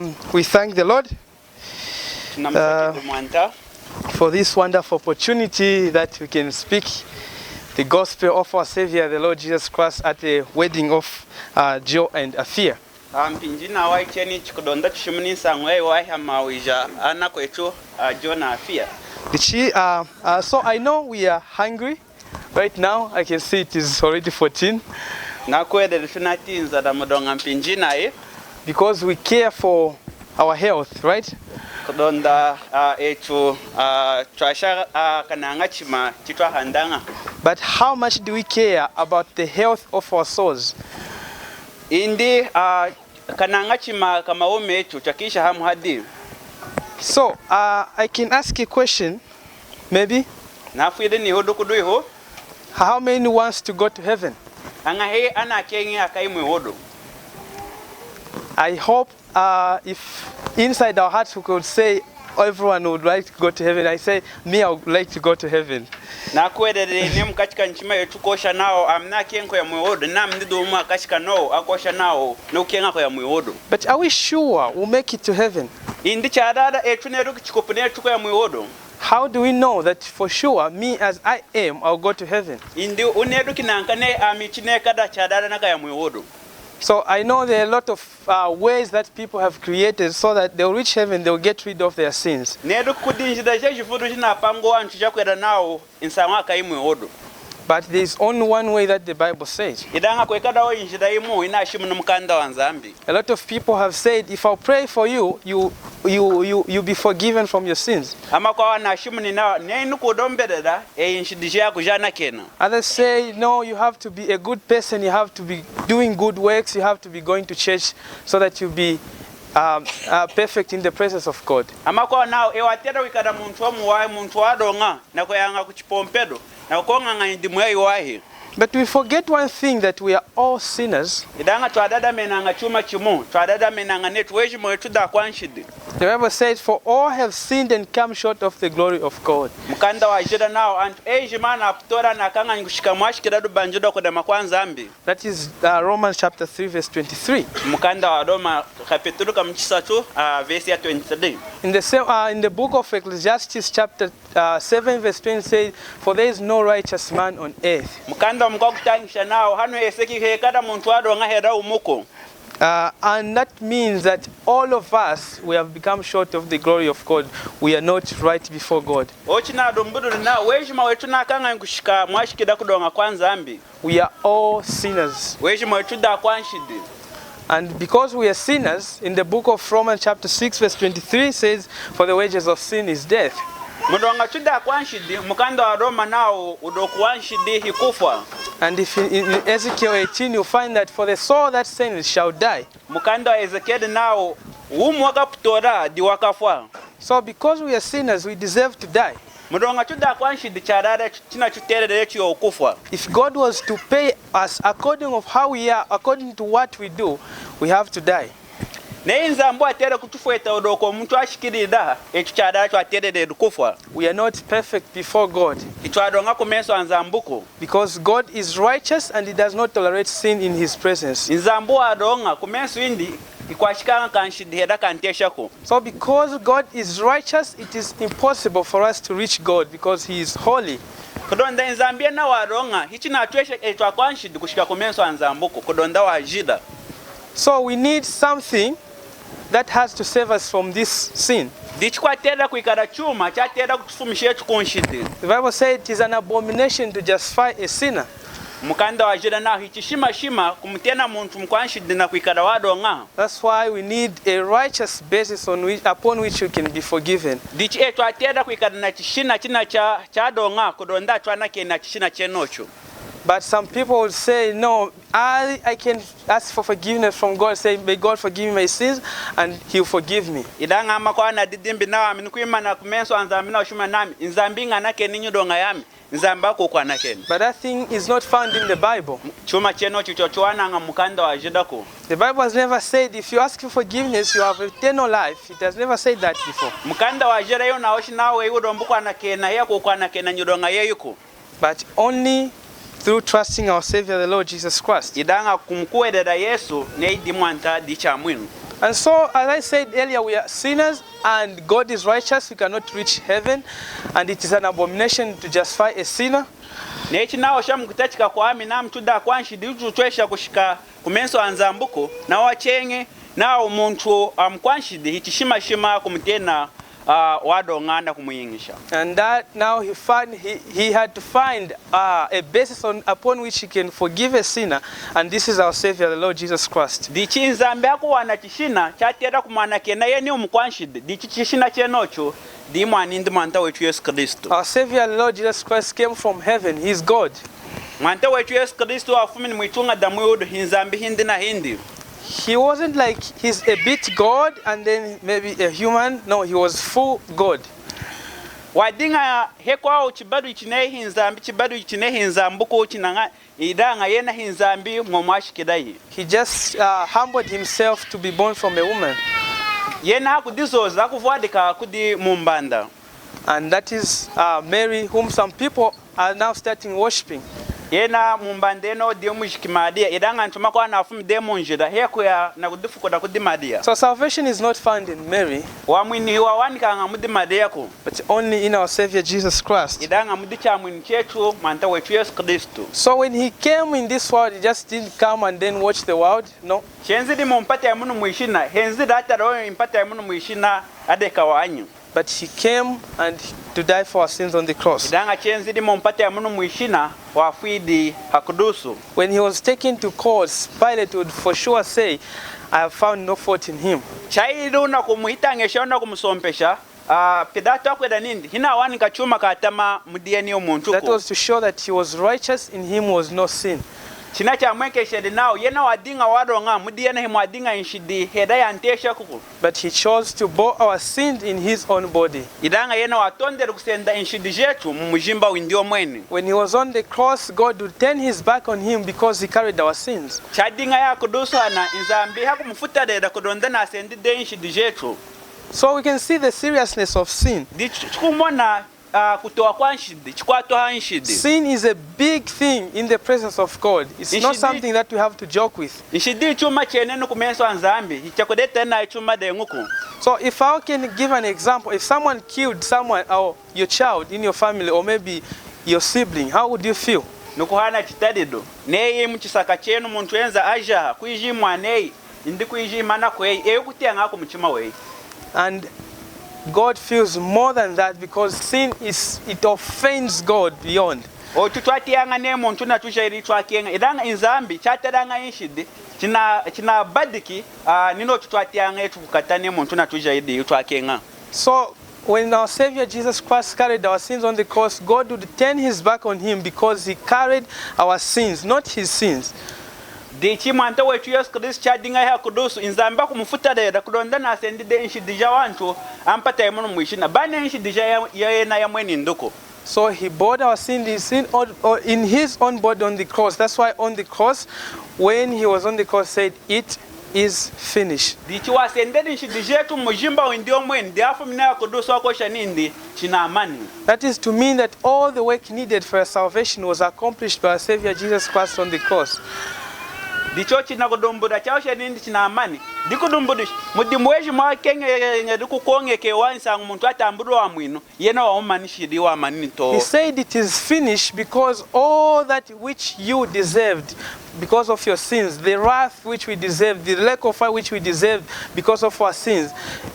We thank the Lord for this wonderful opportunity that we can speak the gospel of our Savior, the Lord Jesus Christ, at the wedding of Joe and Afia. So I know we are hungry. Right now, I can see it is already 14. Because we care for our health, right? But how much do we care about the health of our souls? So, I can ask a question, maybe. How many wants to go to heaven? I hope if inside our hearts we could say everyone would like to go to heaven. I say, me, I would like to go to heaven. But are we sure we'll make it to heaven? How do we know that for sure, me as I am, I'll go to heaven? So I know there are a lot of ways that people have created so that they'll reach heaven, they'll get rid of their sins. But there's only one way that the Bible says. A lot of people have said, if I pray for you, you'll be forgiven from your sins. Others say, no, you have to be a good person, you have to be doing good works, you have to be going to church so that you'll be perfect in the presence of God. But we forget one thing, that we are all sinners. The Bible says, for all have sinned and come short of the glory of God. That is Romans chapter 3 verse 23. In the book of Ecclesiastes chapter 7 verse 20 says, for there is no righteous man on earth. And that means that all of us, we have become short of the glory of God. We are not right before God. We are all sinners. And because we are sinners, in the book of Romans chapter 6 verse 23 says, for the wages of sin is death. And if in Ezekiel 18 you find that for the soul that sins shall die. So because we are sinners, we deserve to die. If God was to pay us according of how we are, according to what we do, we have to die. We are not perfect before God. Because God is righteous and He does not tolerate sin in His presence. So because God is righteous, it is impossible for us to reach God because He is holy. So we need something that has to save us from this sin. The Bible says it is an abomination to justify a sinner. That's why we need a righteous basis upon which we can be forgiven. But some people will say, no, I can ask for forgiveness from God. Say, may God forgive me my sins, and He'll forgive me. But that thing is not found in the Bible. The Bible has never said, if you ask for forgiveness, you have eternal life. It has never said that before. But only through trusting our Savior, the Lord Jesus Christ. And so, as I said earlier, we are sinners and God is righteous. We cannot reach heaven, and it is an abomination to justify a sinner. Nechi nao shamu kutachika kwa ami na mtuda kwanshidi ututuesha kushika kumenso anzambuko na wachenge na umuntu kwanshidi hichishima shima kumtena wado nganda kumuyingisha. And that now he had to find a basis upon which he can forgive a sinner, and this is our Savior, the Lord Jesus Christ. Dichi nzambe yako wanachishina chatera kumana kena yeni umkwanshidi dichi chishina chenocho di mwanindi mwanta wetu Yesu Kristo. Our Savior, the Lord Jesus Christ, came from heaven. He is God. Mwanta wetu Yesu Kristo afumini mwitunga damu yodo hinzambi hindi na hindi. He wasn't like he's a bit God and then maybe a human. No, he was full God. Wadinga hekwa chibadu ichine hinzambi chibadu ichine hinzambu ko chinanga idanga yena hinzambi mwamwashikidai. He just humbled himself to be born from a woman. Yena kudizoza kuvuadika kudi mumbanda. And that is Mary, whom some people are now starting worshipping. Yena mumbandeno dio mushikimadia idanga ntuma kwa nafumu demo njida heko ya na kudifuko da kudimadia. So salvation is not found in Mary, wamwini wawanika nga mudimadia ko, but only in our Savior Jesus Christ. Idanga mudicha mwini chetu manta wetu Yesu Kristo. So when he came in this world, he just didn't come and then watch the world. No. Chenzi di mumpata ya munu mwishina, henzi data roho impata ya munu mwishina adeka wanyu. But he came and to die for our sins on the cross. Idanga chenzi di mumpata ya munu mwishina wafidi hakudusu. When he was taken to court, Pilate would for sure say, I have found no fault in him. Chaidu na kumuhitangesha na kumusompesha. Pidato akweda nindi hina wani kachuma katama mudieni omuntu ko. That was to show that he was righteous, in him was no sin. China cha mweke shedi nao yena wadinga wadonga mudiena himu wadinga inshidi heda ya antesha kuku. But he chose to bear our sins in his own body. Idanga yena watonde kusenda inshidi jetu mumujimba windio mweni. When he was on the cross, God would turn his back on him because he carried our sins. Chadinga ya kudusu hana inzambi haku mfuta deda kudondana asendi de inshidi jetu. So we can see the seriousness of sin. Sin is a big thing in the presence of God. It's not something that we have to joke with. So if I can give an example, if someone killed someone or your child in your family or maybe your sibling, how would you feel? And God feels more than that because sin it offends God beyond. So when our Savior Jesus Christ carried our sins on the cross, God would turn his back on him because he carried our sins, not his sins. Dichi mwanta wetu Yesu Kristo chadinga ya kudusu inzamba kumufuta deda kudondana asendi de inshidija wantu ampata yamunu mwishina bani inshidija ya na ya mweni nduko. So he bore our sin in his own body on the cross. That's why on the cross, when he was on the cross, said, "It is finished." Dichi wasendedi inshidija tu mujimba windio mweni diafu mina ya kudusu wako shanindi china amani. That is to mean that all the work needed for salvation was accomplished by our Savior Jesus Christ on the cross. Dichochi na kudumbura chao shanindi china amani. Dikudumbudish mudimweji mwa kenge dikukonge wansa muntu atamburu wa mwino yena wa umanishidi wa manito. He said it is finished because all that which you deserved because of your sins, the wrath which we deserved, the lack of fire which we deserved because of our sins,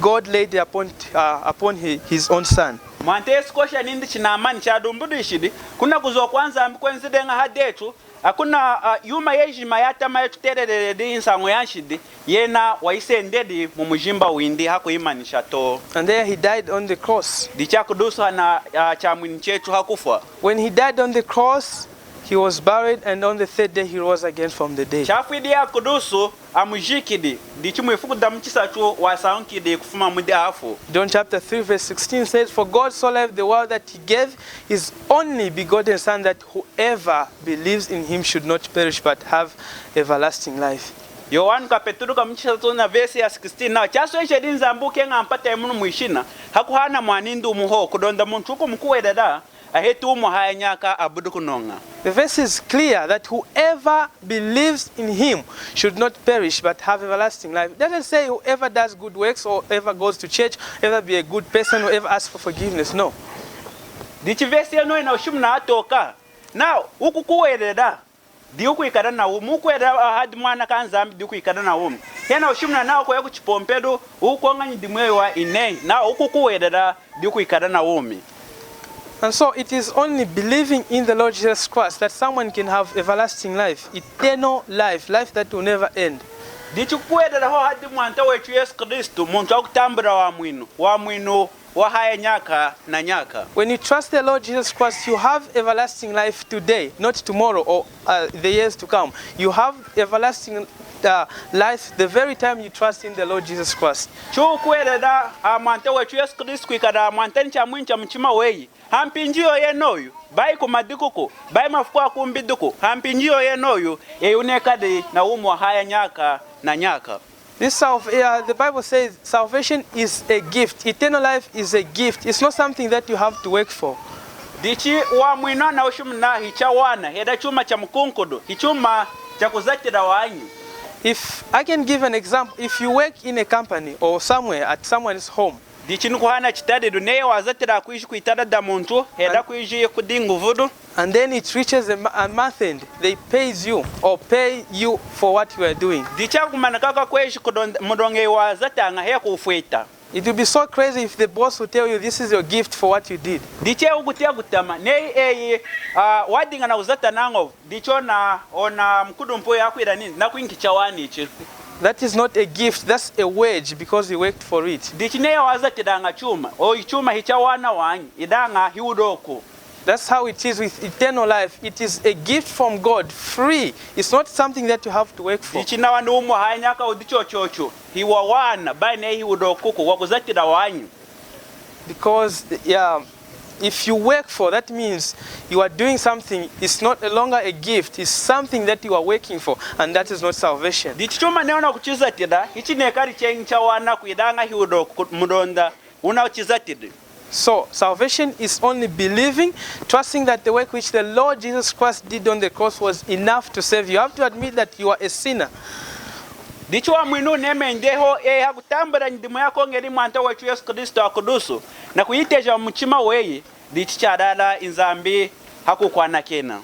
God laid upon his own son. Mwante eskosha nindi china amani cha dumbudishidi kuna kuzo kwanza ambikwenzidenga hadetu. Akuna yuma yejima yata mayetu tererede insango yanshidi yena waisendedi mumujimba windi haku imanisha to. And there he died on the cross. Dicha kudusu na chamwini chetu hakufa. When he died on the cross, he was buried, and on the third day he rose again from the dead. Chafidi ya kudusu amujikidi dichi mwifuku damuchisa chu wasankidi kufuma mudi hafu. John chapter 3 verse 16 says, "For God so loved the world that he gave his only begotten son, that whoever believes in him should not perish but have everlasting life." Yohanu kapeturu kamuchisa tu na verse ya 16 na chaso eshe dinza mbuke nga mpata emunu mwishina hakuhana mwanindu umuho kudonda muntu huko mkuwe dada ahetu umo haya nyaka abudu kunonga. The verse is clear that whoever believes in him should not perish but have everlasting life. It doesn't say whoever does good works or whoever goes to church, whoever be a good person, whoever asks for forgiveness. No. Dichi verse ya no ina ushumna atoka. Now, uku kuwededa. Di uku ikada na umu. Uku weda hadi mwana kanzambi di uku ikada na umu. Hena ushumna nao kwa yaku chipompedo. Uku nga njidimwewa ine. Na uku kuwededa di uku ikada na umi. And so it is only believing in the Lord Jesus Christ that someone can have everlasting life, eternal life, life that will never end. Dichi kuwededa ho hadi mwanta wechu Yesu Kristu. Muntu wakutambura wa mwinu. Wa mwinu. Wahaya nyaka na nyaka. When you trust the Lord Jesus Christ, you have everlasting life today, not tomorrow or the years to come. You have everlasting life the very time you trust in the Lord Jesus Christ. Chukweleda amante wetu Yesu Kristo kwikada amante ncha mwincha mchima weyi. Hampinjio ye noyu, bai kumadikuko, bai mafukwa kumbiduko. Hampinjio ye noyu, unekade na haya nyaka na nyaka. The Bible says salvation is a gift. Eternal life is a gift. It's not something that you have to work for. Dichi wa mwina na ushumna hicha wana, heda chuma cha mkunkudu, hichuma cha kuzatira wanyu. If I can give an example, if you work in a company or somewhere at someone's home, dichi nukuhana chitade duneye wazatira kuishi kuitada da muntu, heda kuishi kudingu vudu. And then it reaches a month end, they pays you or pay you for what you are doing. It will be so crazy if the boss will tell you this is your gift for what you did. That is not a gift, that's a wage because you worked for it. That's how it is with eternal life. It is a gift from God, free. It's not something that you have to work for. Because if you work for, that means you are doing something. It's not longer a gift. It's something that you are working for, and that is not salvation. So, salvation is only believing, trusting that the work which the Lord Jesus Christ did on the cross was enough to save you. You have to admit that you are a sinner. Dichwa mwinu neme ndeho hakutambara ndimu yako ngeri mwanta wetu Yesu Kristo akudusu na kuyiteja mchima weyi dichadala inzambi hakukwana kena.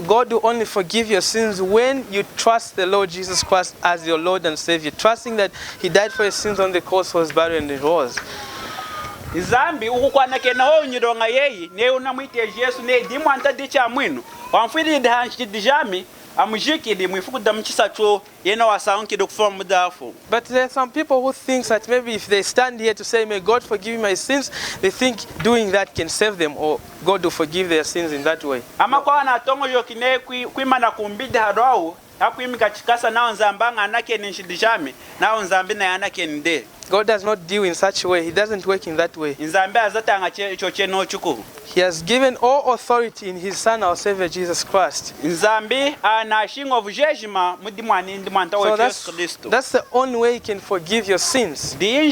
God will only forgive your sins when you trust the Lord Jesus Christ as your Lord and Savior, trusting that He died for your sins on the cross, was buried, and He rose. Izambi ukukwana kena ho nyironga yeyi ne unamwiteje Yesu ne dimwanta dicha mwinu wamfiri dihanshi dijami amujiki mwifuku damchisacho yena wasaunki dokufoma mudafu. But there are some people who think that maybe if they stand here to say, may God forgive my sins, they think doing that can save them or God will forgive their sins in that way. Ama kwa na tongo yokine kuimana kumbide hadwao hakuimika chikasa na nzambanga anake nishidijami na nzambi na yanake nde. God does not deal in such a way. He doesn't work in that way. He has given all authority in His Son, our Savior, Jesus Christ. So that's the only way He can forgive your sins. In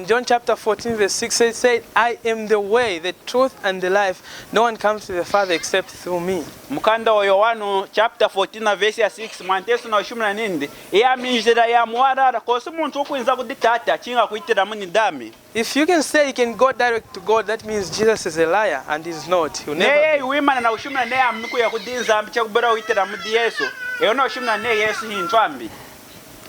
John chapter 14 verse 6 it said, I am the way, the truth and the life. No one comes to the Father except through me. Mukanda wa Yohanu chapter 14 verse 6 manteso na ushumna nindi ya minjira ya muarara kosi muntu okuinza kuditata chinga kuitira muni dami. If you can say you can go direct to God, that means Jesus is a liar and He's not. He'll never. Na ushumna ne amnuku ya kudinza ambicha kubera uitira mudi Yesu. Eona ushumna ne Yesu hintwambi.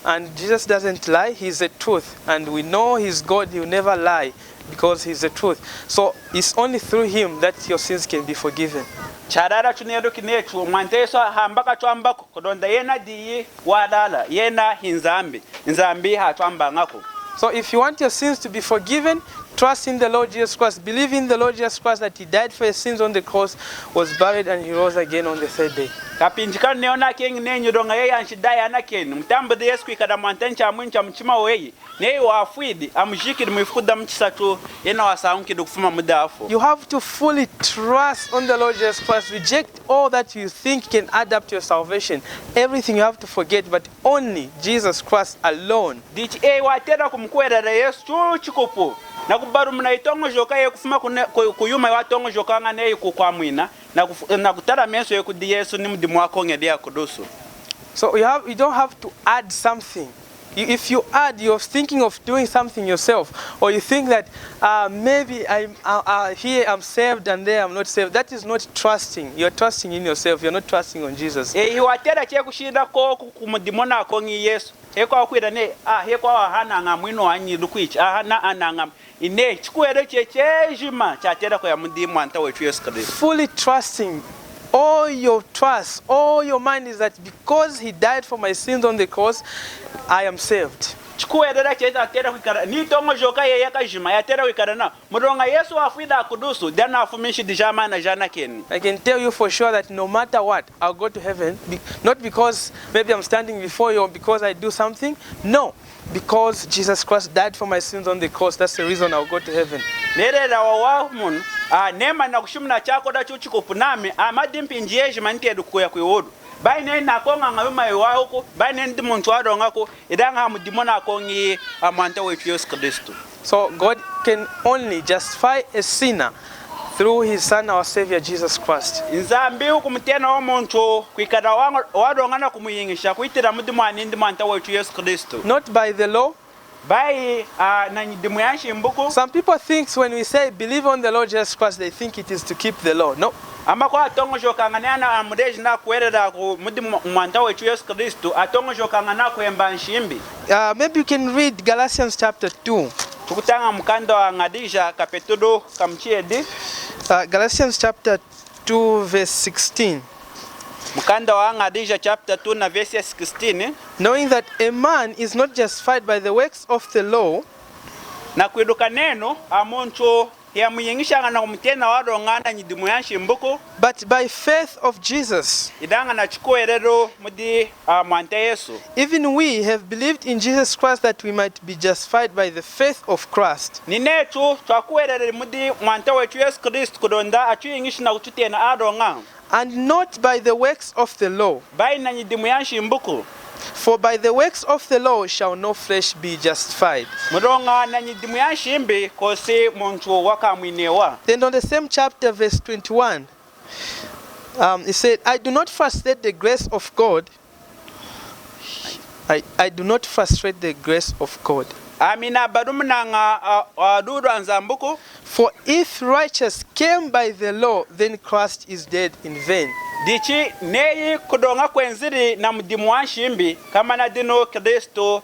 And Jesus doesn't lie, He's the truth. And we know He's God, He'll never lie because He's the truth. So it's only through Him that your sins can be forgiven. Charara tunedo kinetu manteso hambaka twambako kodonda yena diyi wadala yena hinzambi nzambi hatwamba ngako. So if you want your sins to be forgiven, trust in the Lord Jesus Christ. Believe in the Lord Jesus Christ that He died for your sins on the cross, was buried, and He rose again on the third day. kapinjika neona king nenyu donga ye anshidai anaken mtambe Yesu kwikada mwantancha mwincha mchima weyi ne wafwidi amjikiri mwifuda mchisatu yena wasaunkidu kufuma muda afu. You have to fully trust on the Lord Jesus Christ. Reject all that you think can add up to your salvation. Everything you have to forget, but only Jesus Christ alone. Dichi watera kumkwera Yesu chikupu na kubaru mnaitongo joka ye kufuma kuyuma watongo joka ngane kwa mwina na kutara meso ye kudi Yesu ni mdimu wako ngedea kudusu. So you don't have to add something. If you add, you're thinking of doing something yourself, or you think that maybe here I'm saved and there I'm not saved. That is not trusting. You're trusting in yourself. You're not trusting on Jesus. Watera che kushinda ko kumudimona ko ngi Yesu. Heko akwira ne heko hana ngamwino anyi lukwichi hana anangam ine chikwere chejima chatera ko ya mudimu anta wetu Yesu Kristo. Fully trusting. All your trust, all your mind is that because he died for my sins on the cross, I am saved. Chikuerera cheta tera kwikara ni tongo joka ye yakajima ya tera kwikara na muronga Yesu afida kudusu dana afumishi dijama na jana ken. I can tell you for sure that no matter what, I'll go to heaven. Not because maybe I'm standing before you or because I do something. No, because Jesus Christ died for my sins on the cross. That's the reason I'll go to heaven. Nerera wa mun nema na kushimna chako da chuchiko nami amadimpi njeje mantedu kuya kwiwodu. Baine na konga ngayuma yawo ko baine ndimuntu wadonga ko idanga mudimona ko ngi amanta wetu Yesu Kristo. So God can only justify a sinner through his son our savior Jesus Christ. Nzambi ukumtena omuntu kwikada wadonga na kumuyingisha kuitira mudimani ndimanta wetu Yesu Kristo. Not by the law. Some people think when we say believe on the Lord Jesus Christ, they think it is to keep the law. No. Maybe you can read Galatians chapter 2. Galatians chapter 2 verse 16. Mukanda wa Ngadija chapter 2 na verse 16. Knowing that a man is not justified by the works of the law, na kwiduka neno amuntu ya muyingisha na kumtena wadongana nyidimu yanshi mbuko, but by faith of Jesus. Idanga na chikoerero mudi mwante Yesu. Even we have believed in Jesus Christ that we might be justified by the faith of Christ. Ninetu twakuerere mudi mwante wetu Yesu Kristo kudonda achuyingisha na kututena adonga. And not by the works of the law. For by the works of the law shall no flesh be justified. Then on the same chapter, verse 21, it said, I do not frustrate the grace of God. I do not frustrate the grace of God. For if righteous came by the law, then Christ is dead in vain. Dichi neyi kudonga kwenziri na mdimu wanshimbi kama na dino Kristo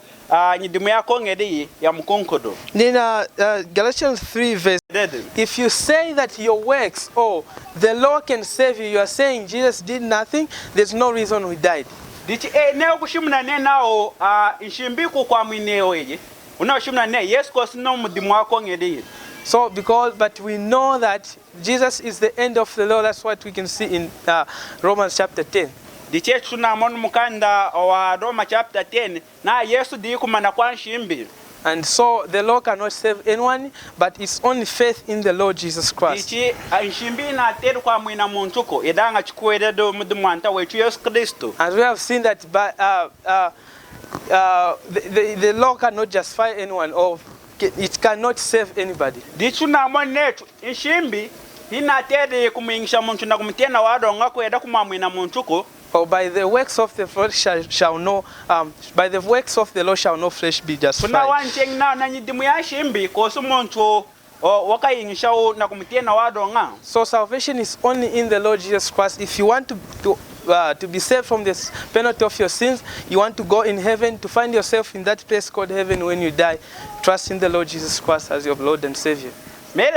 nyidimu yako ngedi ya mkunkudu. Then Galatians 3 verse. If you say that your works, the law can save you, you are saying Jesus did nothing, there's no reason he died. Dichi neo kushimuna nenao nshimbi kwa mwineo yeje. Unashimuna ne yes cause no mdimu wako ngedi. So but we know that Jesus is the end of the law. That's what we can see in Romans chapter 10. The church tunamon mukanda wa Roma chapter 10 na Yesu di kumana kwa nshimbi. And so the law cannot save anyone, but it's only faith in the Lord Jesus Christ. Dichi nshimbi na teru kwa mwina muntuko idanga chikueredo mudumwanta wetu Yesu Kristo. As we have seen that the law cannot justify anyone or it cannot save anybody. Dichuna monetu nshimbi hina tere kumwingisha muntu na kumtena wadonga kweda kumamwina muntuko. For by the works of the flesh shall no by the works of the law shall no flesh be justified. Kuna wancheng na nyidimu ya shimbi kosu muntu wakayingisha na kumtena wadonga. So salvation is only in the Lord Jesus Christ. If you want to be saved from this penalty of your sins, you want to go in heaven, to find yourself in that place called heaven when you die, trust in the Lord Jesus Christ as your Lord and Savior. When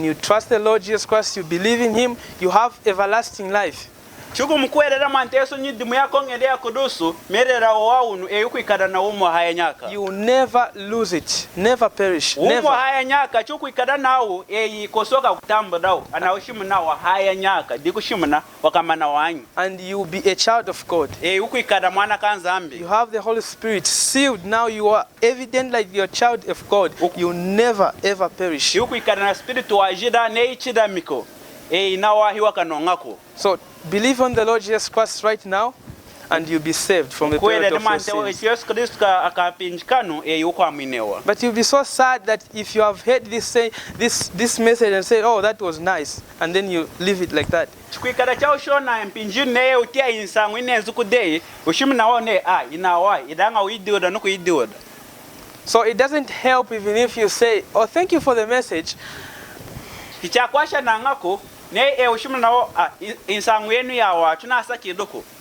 you trust the Lord Jesus Christ, you believe in him, you have everlasting life. chuku mkwelera manteso nyidimu yako ngende ya kudusu merera waunu eyukwikada na umu haya nyaka. You will never lose it, never perish, umu never. haya nyaka chukwikada nawo kosoka kutambo dawo anaoshimu na wa haya nyaka dikushimu na wakamana wanyu. And you will be a child of God. Ukwikada mwana kanzambi. You have the Holy Spirit sealed. Now you are evident like you're a child of God. You will never ever perish. Ukwikada na spiritu wajida neichida miko. Inawahiwa kanongako. So believe on the Lord Jesus Christ right now, and you'll be saved from the penalty of your sins. But you'll be so sad that if you have heard this message and say, oh, that was nice, and then you leave it like that. So it doesn't help even if you say, oh, thank you for the message.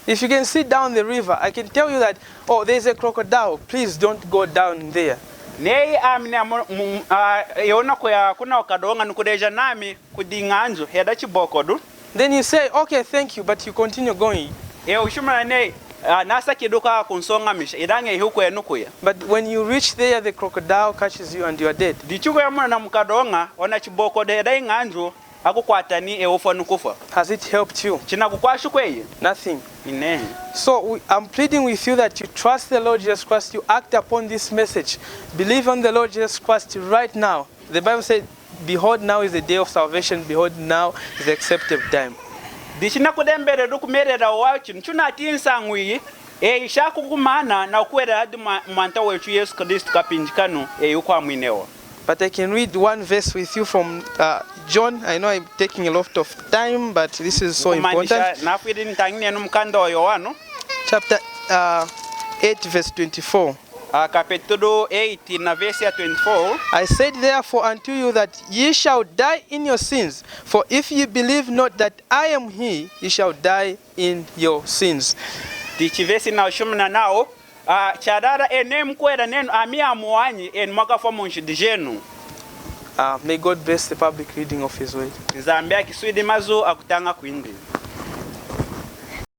If you can sit down the river, I can tell you that, oh, there's a crocodile. Please don't go down there. Then you say, okay, thank you, but you continue going. But when you reach there, the crocodile catches you and you are dead. Has it helped you? Nothing. So I'm pleading with you that you trust the Lord Jesus Christ, you act upon this message. Believe on the Lord Jesus Christ right now. The Bible said, behold, now is the day of salvation. Behold, now is the accepted time. But I can read one verse with you from John. I know I'm taking a lot of time, but this is so important. Chapter 8, verse 24. Capítulo 8, na verse 24. I said therefore unto you that ye shall die in your sins. For if ye believe not that I am he, ye shall die in your sins. Tichivesi na ushumna nao. Chadara enem kweda nenu amia muanyi en mwaka fomunshi dijenu. May God bless the public reading of his word. Nzambia kiswidi mazu akutanga kuindi.